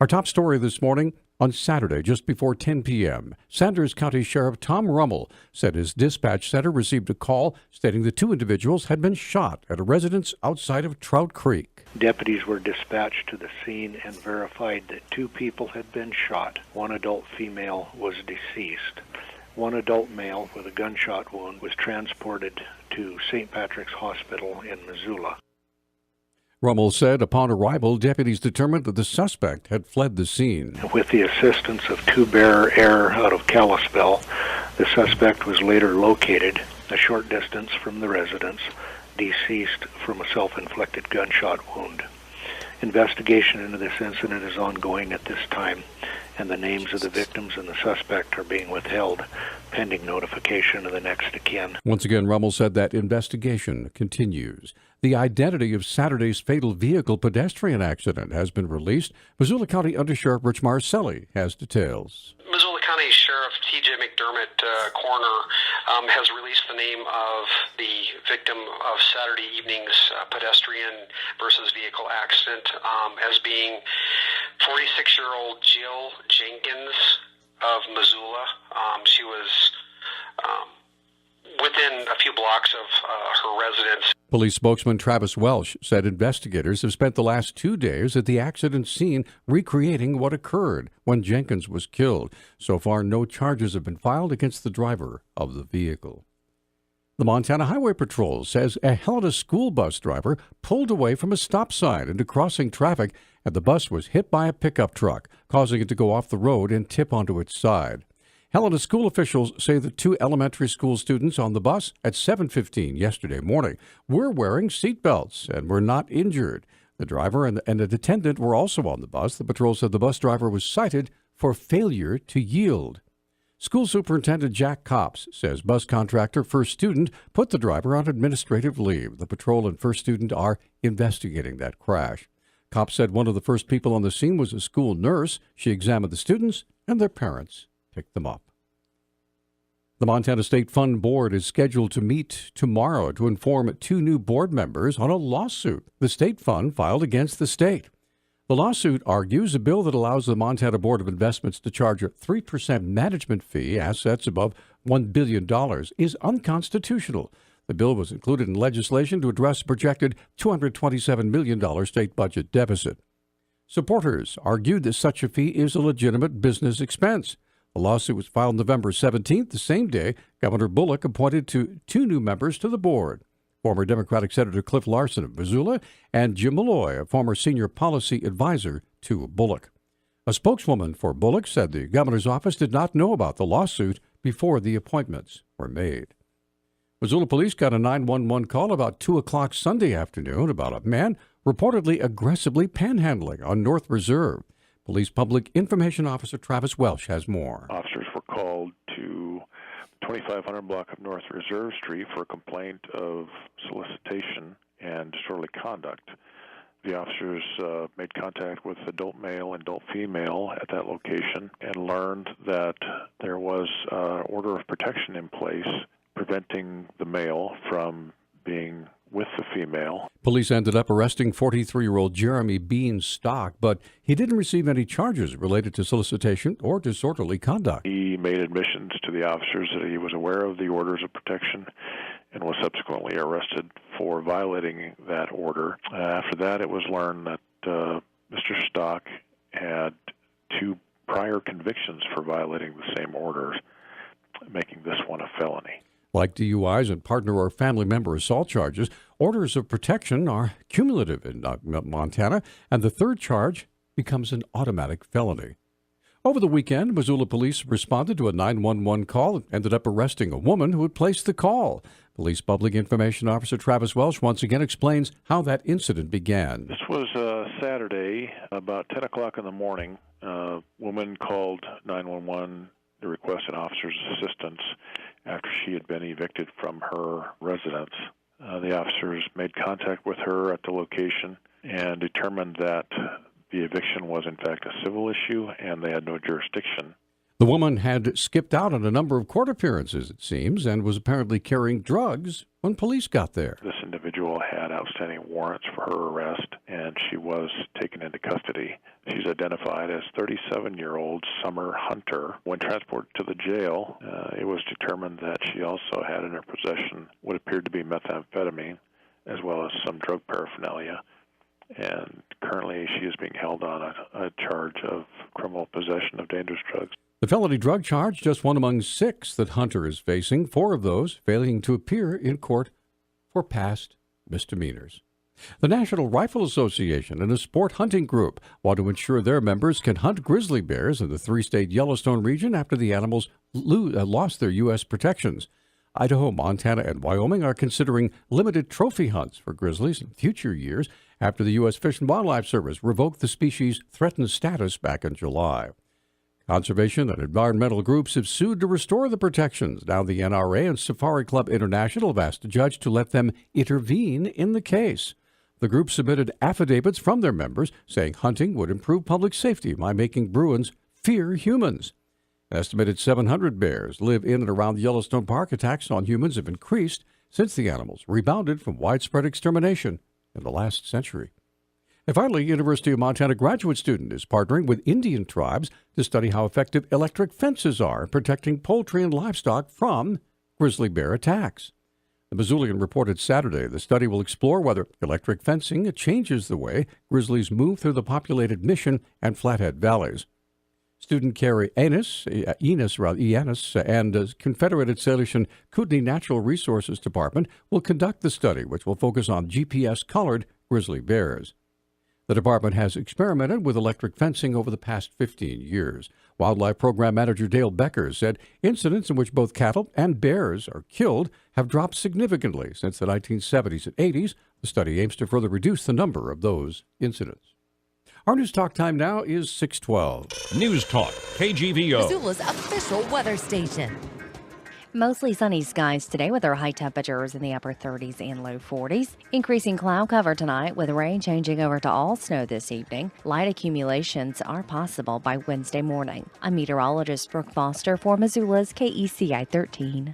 Our top story this morning, on Saturday, just before 10 p.m., Sanders County Sheriff Tom Rummel said his dispatch center received a call stating the two individuals had been shot at a residence outside of Trout Creek. Deputies were dispatched to the scene and verified that two people had been shot. One adult female was deceased. One adult male with a gunshot wound was transported to St. Patrick's Hospital in Missoula. Rummel said upon arrival, deputies determined that the suspect had fled the scene. With the assistance of two Bear Air out of Kalispell, the suspect was later located a short distance from the residence, deceased from a self-inflicted gunshot wound. Investigation into this incident is ongoing at this time, and the names of the victims and the suspect are being withheld pending notification of the next of kin. Once again, Rummel said that investigation continues. The identity of Saturday's fatal vehicle pedestrian accident has been released. Missoula County Undersheriff Rich Marcelli has details. Missoula County Sheriff T.J. McDermott, coroner, has released the name of the victim of Saturday evening's pedestrian versus vehicle accident as being 46-year-old Jill Jenkins of Missoula. She was within a few blocks of her residence. Police spokesman Travis Welsh said investigators have spent the last 2 days at the accident scene recreating what occurred when Jenkins was killed. So far, no charges have been filed against the driver of the vehicle. The Montana Highway Patrol says a Helena school bus driver pulled away from a stop sign into crossing traffic, and the bus was hit by a pickup truck, causing it to go off the road and tip onto its side. Helena school officials say the two elementary school students on the bus at 7:15 yesterday morning were wearing seat belts and were not injured. The driver and an attendant were also on the bus. The patrol said the bus driver was cited for failure to yield. School Superintendent Jack Copps says bus contractor First Student put the driver on administrative leave. The patrol and First Student are investigating that crash. Copps said one of the first people on the scene was a school nurse. She examined the students and their parents picked them up. The Montana State Fund Board is scheduled to meet tomorrow to inform two new board members on a lawsuit the state fund filed against the state. The lawsuit argues a bill that allows the Montana Board of Investments to charge a 3% management fee assets above $1 billion is unconstitutional. The bill was included in legislation to address a projected $227 million state budget deficit. Supporters argued that such a fee is a legitimate business expense. The lawsuit was filed November 17th, the same day Governor Bullock appointed two new members to the board. Former Democratic Senator Cliff Larson of Missoula and Jim Malloy, a former senior policy advisor to Bullock. A spokeswoman for Bullock said the governor's office did not know about the lawsuit before the appointments were made. Missoula police got a 911 call about 2 o'clock Sunday afternoon about a man reportedly aggressively panhandling on North Reserve. Police Public Information Officer Travis Welsh has more. Officers were called to 2500 block of North Reserve Street for a complaint of solicitation and disorderly conduct. The officers made contact with adult male and adult female at that location and learned that there was an order of protection in place preventing the male from being with the female. Police ended up arresting 43-year-old Jeremy Bean Stock, but he didn't receive any charges related to solicitation or disorderly conduct. He made admissions to the officers that he was aware of the orders of protection and was subsequently arrested for violating that order. After that, it was learned that Mr. Stock had 2 prior convictions for violating the same orders, making this one a felony. Like DUIs and partner or family member assault charges, orders of protection are cumulative in Montana, and the third charge becomes an automatic felony. Over the weekend, Missoula police responded to a 911 call and ended up arresting a woman who had placed the call. Police Public Information Officer Travis Welsh once again explains how that incident began. This was Saturday, about 10 o'clock in the morning. A woman called 911 to request an officer's assistance after she had been evicted from her residence. The officers made contact with her at the location and determined that the eviction was in fact a civil issue and they had no jurisdiction. The woman had skipped out on a number of court appearances, it seems, and was apparently carrying drugs when police got there. This individual had outstanding warrants for her arrest, and she was taken into custody. She's identified as 37-year-old Summer Hunter. When transported to the jail, it was determined that she also had in her possession what appeared to be methamphetamine, as well as some drug paraphernalia. And currently she is being held on a charge of criminal possession of dangerous drugs. The felony drug charge, just one among 6 that Hunter is facing, 4 of those failing to appear in court for past misdemeanors. The National Rifle Association and a sport hunting group want to ensure their members can hunt grizzly bears in the 3-state Yellowstone region after the animals lost their U.S. protections. Idaho, Montana, and Wyoming are considering limited trophy hunts for grizzlies in future years after the U.S. Fish and Wildlife Service revoked the species' threatened status back in July. Conservation and environmental groups have sued to restore the protections. Now the NRA and Safari Club International have asked a judge to let them intervene in the case. The group submitted affidavits from their members saying hunting would improve public safety by making Bruins fear humans. An estimated 700 bears live in and around the Yellowstone Park. Attacks on humans have increased since the animals rebounded from widespread extermination in the last century. And finally, University of Montana graduate student is partnering with Indian tribes to study how effective electric fences are in protecting poultry and livestock from grizzly bear attacks. The Missoulian reported Saturday the study will explore whether electric fencing changes the way grizzlies move through the populated Mission and Flathead valleys. Student Carrie Enos and Confederated Salish and Kootenai Natural Resources Department will conduct the study, which will focus on GPS-colored grizzly bears. The department has experimented with electric fencing over the past 15 years. Wildlife Program Manager Dale Becker said incidents in which both cattle and bears are killed have dropped significantly since the 1970s and 80s. The study aims to further reduce the number of those incidents. Our News Talk time now is 6:12. News Talk, KGVO. Missoula's official weather station. Mostly sunny skies today with our high temperatures in the upper 30s and low 40s. Increasing cloud cover tonight with rain changing over to all snow this evening. Light accumulations are possible by Wednesday morning. I'm meteorologist Brooke Foster for Missoula's KECI 13.